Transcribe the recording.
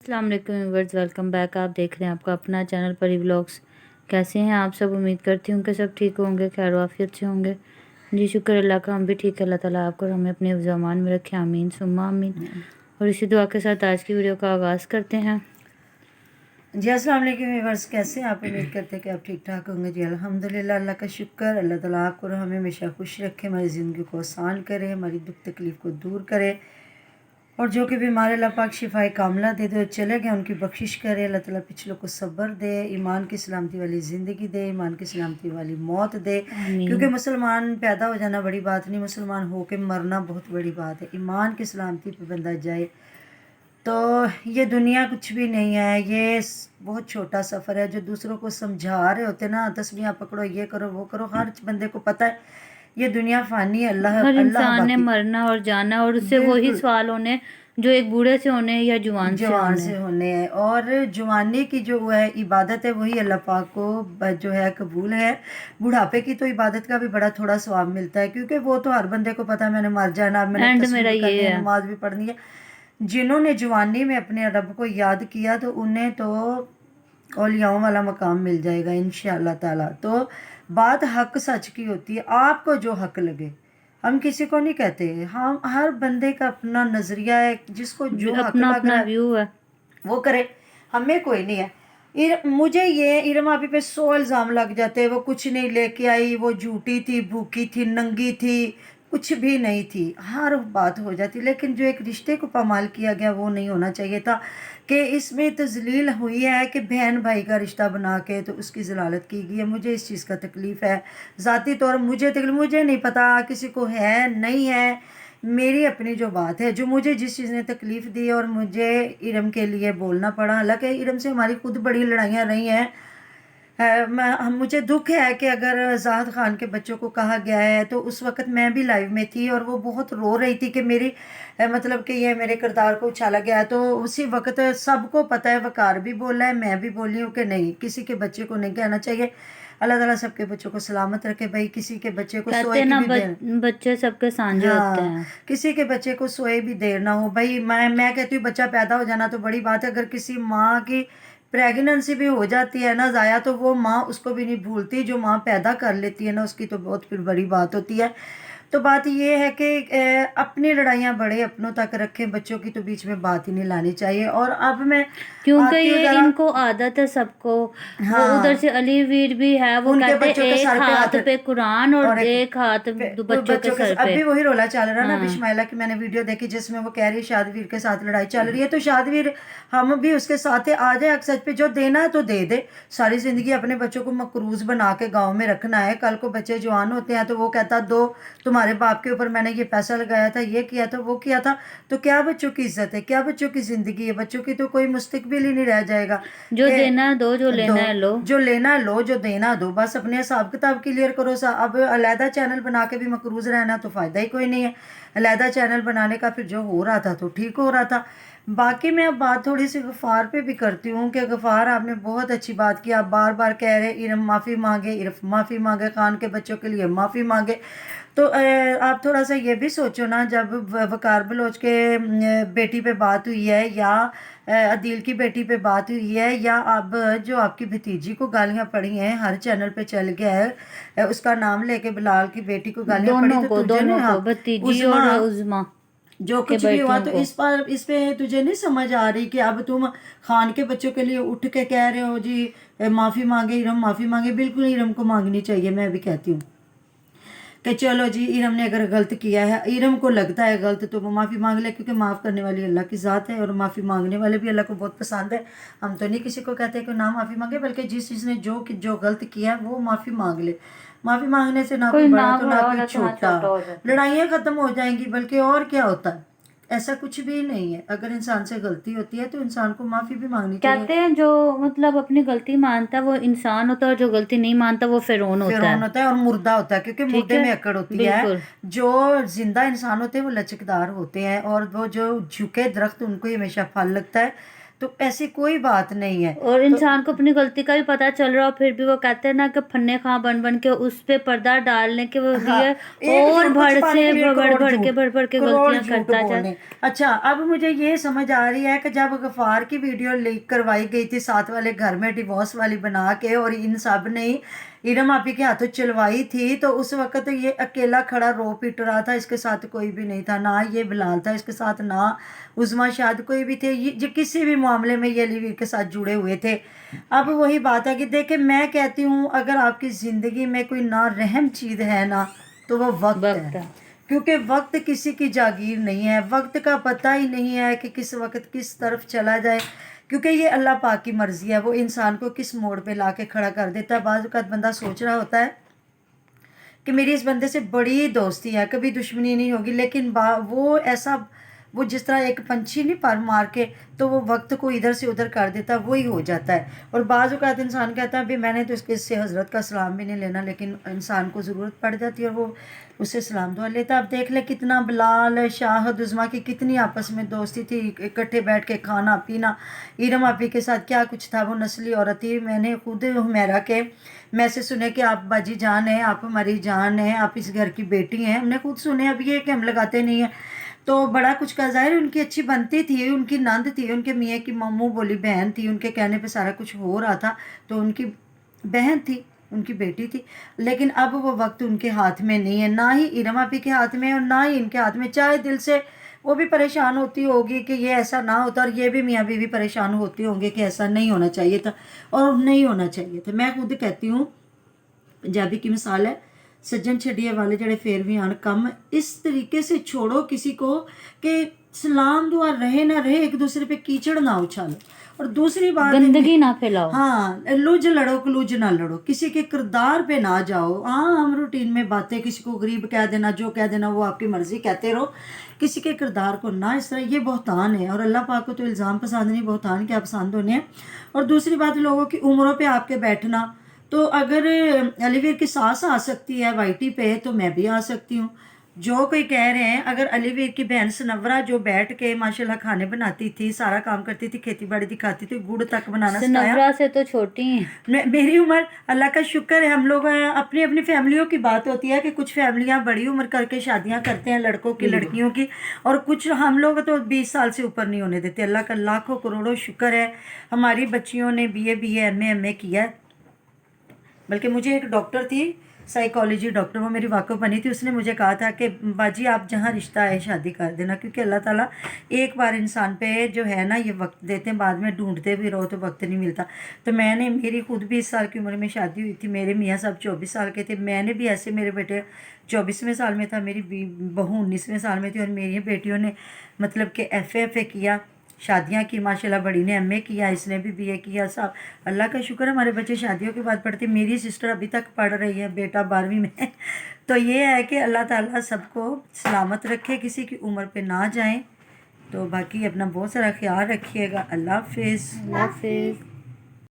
अस्सलाम वालेकुम viewers, welcome back. आप देख रहे हैं आपका अपना चैनल परी व्लॉग्स। कैसे हैं आप सब? उम्मीद करती हूँ कि सब ठीक होंगे, खैर आफियत से होंगे। जी शुक्र अल्लाह का, हम भी ठीक है। अल्लाह ताला आपको और हमें अपने ज़मान में रखे, आमीन सुम्मा आमीन। और इसी दुआ के साथ आज की वीडियो का आगाज़ करते हैं। जी अस्सलाम वालेकुम व्यूअर्स, कैसे हैं आप? उम्मीद करते हैं कि आप ठीक ठाक होंगे। जी अल्हम्दुलिल्लाह, अल्लाह का शुक्र। अल्लाह ताला आपको और हमें हमेशा खुश रखे, हमारी ज़िंदगी को आसान करे, हमारी दुख तकलीफ़ को दूर करे, और जो कि बीमार अल्लाह पाक शिफाए कामला दे दे। और चले गए उनकी बख्शिश करे। अल्लाह ताला पिछलों को सब्र दे, ईमान की सलामती वाली ज़िंदगी दे, ईमान की सलामती वाली मौत दे। क्योंकि मुसलमान पैदा हो जाना बड़ी बात नहीं, मुसलमान हो के मरना बहुत बड़ी बात है। ईमान की सलामती पर बंदा जाए तो ये दुनिया कुछ भी नहीं है, ये बहुत छोटा सफ़र है। जो दूसरों को समझा रहे होते ना, तस्बीहां पकड़ो, ये करो वो करो, हर बंदे को पता है ये दुनिया फ़ानी है। अल्लाह हर अल्लाह इंसान ने बाकी मरना और जाना, और उससे वही बिल्कुल सवाल होने जो एक बूढ़े से होने या जवान से जवान होने। से होने हैं। और जवानी की जो है इबादत है वही अल्लाह पाक को जो है कबूल है। बुढ़ापे की तो इबादत का भी बड़ा थोड़ा सवाब मिलता है, क्योंकि वो तो हर बंदे को पता है मैंने मर जाना, अब मैंने एंड तस्बीह मेरा भी करनी ये है, है। नमाज भी पढ़नी है। जिन्होंने जवानी में अपने रब को याद किया तो उन्हें तो औलियाओं वाला मकाम मिल जाएगा इंशाअल्लाह ताला। तो बात हक सच की होती है, आपको जो हक लगे। हम किसी को नहीं कहते, हम हर बंदे का अपना नज़रिया है, जिसको जो हक अपना लग अपना रहा है व्यू है। वो करे, हमें कोई नहीं है। मुझे ये इरम आपी पे 100 इल्ज़ाम लग जाते हैं, वो कुछ नहीं लेके आई, वो झूठी थी, भूखी थी, नंगी थी, कुछ भी नहीं थी, हर बात हो जाती। लेकिन जो एक रिश्ते को पामाल किया गया वो नहीं होना चाहिए था, कि इसमें तजलील हुई है कि बहन भाई का रिश्ता बना के तो उसकी जलालत की गई है। मुझे इस चीज़ का तकलीफ़ है, ज़ाती तौर मुझे तकलीफ, मुझे नहीं पता किसी को है नहीं है। मेरी अपनी जो बात है, जो मुझे जिस चीज़ ने तकलीफ़ दी और मुझे इरम के लिए बोलना पड़ा, हालांकि इरम से हमारी खुद बड़ी लड़ाइयाँ रही हैं। मुझे दुख है कि अगर ज़ाहद ख़ान के बच्चों को कहा गया है, तो उस वक़्त मैं भी लाइव में थी और वो बहुत रो रही थी कि मेरी मतलब कि ये मेरे किरदार को उछाला गया है। तो उसी वक़्त सबको पता है, वकार भी बोला है, मैं भी बोली हूँ कि नहीं, किसी के बच्चे को नहीं कहना चाहिए। अल्लाह ताला सबके बच्चों को सलामत रखे भाई, किसी के बच्चे को कहते सोए हैं की ना, भी देर, बच्चे सबके सांझे होते हाँ, हैं। किसी के बच्चे को सोए भी देर ना हो भाई। मैं कहती हूँ बच्चा पैदा हो जाना तो बड़ी बात है। अगर किसी माँ की प्रेगनेंसी भी हो जाती है ना ज़ाया, तो वो माँ उसको भी नहीं भूलती। जो माँ पैदा कर लेती है ना, उसकी तो बहुत फिर बड़ी बात होती है। तो बात ये है कि अपनी लड़ाइयाँ बड़े अपनों तक रखें, बच्चों की तो बीच में बात ही नहीं लानी चाहिए। और अब मैं क्योंकि आती हूँ ये ज़रा, इनको आदत है सबको। वो उधर हाँ, से अली वीर भी है, वो उनके कहते बच्चों के एक सर पे हाथ हाथ पे कुरान और और एक एक हाथ बच्चों के बच्चों के सर अब पे। भी वही रोला चल रहा है ना हाँ, बिस्माइला की। मैंने वीडियो देखी जिसमें वो कह रही है शादवीर के साथ लड़ाई चल रही है, तो शादवीर हम भी उसके साथ है, आ जाए सच पे, जो देना है तो दे दे। सारी जिंदगी अपने बच्चों को मकरूज बना के गाँव में रखना है, कल को बच्चे जवान होते हैं तो वो कहता दो, तुम्हारे बाप के ऊपर मैंने ये पैसा लगाया था, ये किया था, वो किया था। तो क्या बच्चों की इज्जत है, क्या बच्चों की जिंदगी है? बच्चों की तो कोई मुस्तकबिल ही नहीं रह जाएगा। जो कि देना है दो, जो दो, लेना है लो। जो लेना है लो, जो देना दो, बस अपने हिसाब किताब क्लियर करो सा। अब अलहदा चैनल बना के भी मकरूज रहना तो फ़ायदा ही कोई नहीं है। अलहदा चैनल बनाने का फिर जो हो रहा था तो ठीक हो रहा था। बाकी मैं अब बात थोड़ी सी गफ़ार पे भी करती हूँ कि गफ़ार आपने बहुत अच्छी बात की। आप बार बार कह रहे इरम माफ़ी मांगे, इरफ माफ़ी मांगे, खान के बच्चों के लिए माफ़ी मांगे। तो आप थोड़ा सा ये भी सोचो ना, जब वकार बलोच के बेटी पे बात हुई है, या अदील की बेटी पे बात हुई है, या अब जो आपकी भतीजी को गालियाँ पड़ी हैं, हर चैनल पे चल गया है, उसका नाम लेके बिलाल की बेटी को गालियाँ पड़ी, तो तुझे नहीं, दोनों को, हाँ, भतीजी उज़मा, और उज़मा जो के कुछ भी हुआ बेटियों तो को। इस पर इस पे तुझे नहीं समझ आ रही कि अब तुम खान के बच्चों के लिए उठ के कह रहे हो जी माफ़ी मांगे, इरम माफ़ी मांगे। बिल्कुल इरम को मांगनी चाहिए। मैं भी कहती हूँ कि चलो जी, इरम ने अगर गलत किया है, इरम को लगता है गलत, तो वो माफ़ी मांग ले, क्योंकि माफ़ करने वाली अल्लाह की ज़ात है और माफ़ी मांगने वाले भी अल्लाह को बहुत पसंद है। हम तो नहीं किसी को कहते कि ना माफ़ी मांगे, बल्कि जिस जिसने जो गलत किया है वो माफ़ी मांग ले। माफ़ी मांगने से ना कोई कोई ना बड़ा तो ना बड़ा हो कोई जाता, ना छोटा, छोटा हो जाता। लड़ाइयाँ ख़त्म हो जाएंगी। बल्कि और क्या होता है, ऐसा कुछ भी नहीं है। अगर इंसान से गलती होती है तो इंसान को माफ़ी भी मांगनी चाहिए। कहते हैं जो मतलब अपनी गलती मानता है वो इंसान होता है, और जो गलती नहीं मानता वो फिरौन होता फिरौन है। होता है और मुर्दा होता है, क्योंकि ठीक मुर्दे है, में अकड़ होती है। बिल्कुल। जो जिंदा इंसान होते हैं वो लचकदार होते हैं, और वो जो झुके दरख्त उनको ही हमेशा फल लगता है। तो ऐसी कोई बात नहीं है। और इंसान को अपनी गलती का भी पता चल रहा हो फिर भी वो कहते हैं ना कि फन्ने खां बन बन के उस पे पर्दा डालने के वो हाँ, लिए एक और झूठ को छुपाने के लिए बढ़ बढ़ के करोड़ गलतियां झूठ करता बोलने। अच्छा, अब मुझे ये समझ आ रही है कि जब गफ्फार की वीडियो लीक करवाई गई थी साथ वाले घर में डिवोर्स वाली बना के, और इन सब ने ही इरम आपी के हाथों चलवाई थी, तो उस वक्त तो ये अकेला खड़ा रो पिट रहा था, इसके साथ कोई भी नहीं था, ना ये बिलाल था इसके साथ, ना उज़मा शायद कोई भी थे, ये किसी भी मामले में ये अलीवीर के साथ जुड़े हुए थे। अब वही बात है कि देखे, मैं कहती हूँ अगर आपकी ज़िंदगी में कोई ना रहम चीज़ है ना, तो वो वक्त वक्त है। है। क्योंकि वक्त किसी की जागीर नहीं है, वक्त का पता ही नहीं है कि किस वक्त किस तरफ चला जाए, क्योंकि ये अल्लाह पाक की मर्ज़ी है, वो इंसान को किस मोड़ पे ला के खड़ा कर देता है। बाज़ औक़ात बंदा सोच रहा होता है कि मेरी इस बंदे से बड़ी दोस्ती है, कभी दुश्मनी नहीं होगी, लेकिन वो ऐसा, वो जिस तरह एक पंछी नहीं पर मार के तो वो वक्त को इधर से उधर कर देता है, वही हो जाता है। और बाज़ औक़ात इंसान कहता है भी मैंने तो इससे हज़रत का सलाम भी नहीं लेना, लेकिन इंसान को ज़रूरत पड़ जाती है और वो उससे सलाम दुआ लेता है। अब देख ले कितना बिलाल, शाहद, उज़मा की कितनी आपस में दोस्ती थी, इकट्ठे बैठ के खाना पीना। इरम आपी के साथ क्या कुछ था, वो नस्ली औरत थी। मैंने खुद हुमैरा के मैसेज सुने कि आप बाजी जान हैं, आप हमारी जान हैं, आप इस घर की बेटी हैं, हमने खुद सुने। अब ये कि हम लगाते नहीं हैं तो बड़ा कुछ का ज़ाहिर उनकी अच्छी बनती थी, उनकी नंद थी, उनके मियाँ की मामू बोली बहन थी, उनके कहने पे सारा कुछ हो रहा था, तो उनकी बहन थी, उनकी बेटी थी। लेकिन अब वो वक्त उनके हाथ में नहीं है, ना ही इरम आपी के हाथ में और ना ही इनके हाथ में। चाहे दिल से वो भी परेशान होती होगी कि ये ऐसा ना होता, और ये भी मियाँ बीवी परेशान होती होंगे कि ऐसा नहीं होना चाहिए था और नहीं होना चाहिए था। मैं खुद कहती हूँ, पंजाबी की मिसाल है, सज्जन छड़िए वाले जड़े फेर भी आन कम। इस तरीके से छोड़ो किसी को कि सलाम दुआ रहे ना रहे, एक दूसरे पे कीचड़ ना उछालो। और दूसरी बात, गंदगी ना फैलाओ। हाँ, लुज लड़ो कलुज ना लड़ो, किसी के किरदार पे ना जाओ। हाँ, हम रूटीन में बातें, किसी को गरीब कह देना, जो कह देना वो आपकी मर्जी, कहते रहो, किसी के किरदार को ना इस तरह, ये बहतान है। और अल्लाह पाक को तो इल्ज़ाम पसंद नहीं, बहतान क्या पसंद होने हैं। और दूसरी बात, लोगों की उम्रों पे आपके बैठना, तो अगर अलीवीर की सास आ सकती है वाईटी पे, तो मैं भी आ सकती हूँ। जो कोई कह रहे हैं अगर अलीवीर की बहन सनवरा जो बैठ के माशाल्लाह खाने बनाती थी, सारा काम करती थी, खेती बाड़ी दिखाती थी, गुड़ तक बनाना सिखाया। सनवरा से तो छोटी हैं। मेरी उम्र, अल्लाह का शुक्र है, हम लोग अपनी अपनी फैमिलियों की बात होती है कि कुछ फैमिलियां बड़ी उम्र करके शादियां करते हैं, लड़कों की लड़कियों की, और कुछ हम लोग तो 20 साल से ऊपर नहीं होने देते। अल्लाह का लाखों करोड़ों शुक्र है, हमारी बच्चियों ने BA MA किया है। बल्कि मुझे एक डॉक्टर थी, साइकोलॉजी डॉक्टर, वो मेरी वाकफ बनी थी, उसने मुझे कहा था कि बाजी आप जहाँ रिश्ता है शादी कर देना, क्योंकि अल्लाह ताला एक बार इंसान पे जो है ना ये वक्त देते हैं, बाद में ढूंढते भी रहो तो वक्त नहीं मिलता। तो मैंने, मेरी खुद 20 साल की उम्र में शादी हुई थी, मेरे मियाँ साहब 24 साल के थे, मैंने भी ऐसे, मेरे बेटे 24वें साल में था, मेरी बहू 19वें साल में थी, और मेरी बेटियों ने मतलब कि FA किया, शादियां की, माशाल्लाह बड़ी ने MA किया, इसने भी BA किया। सब अल्लाह का शुक्र है, हमारे बच्चे शादियों के बाद पढ़ते। मेरी सिस्टर अभी तक पढ़ रही है, बेटा 12वीं में। तो ये है कि अल्लाह ताला सबको सलामत रखे, किसी की उम्र पे ना जाएं। तो बाकी अपना बहुत सारा ख्याल रखिएगा। अल्लाह हाफिज़। अल्लाह हाफिज़।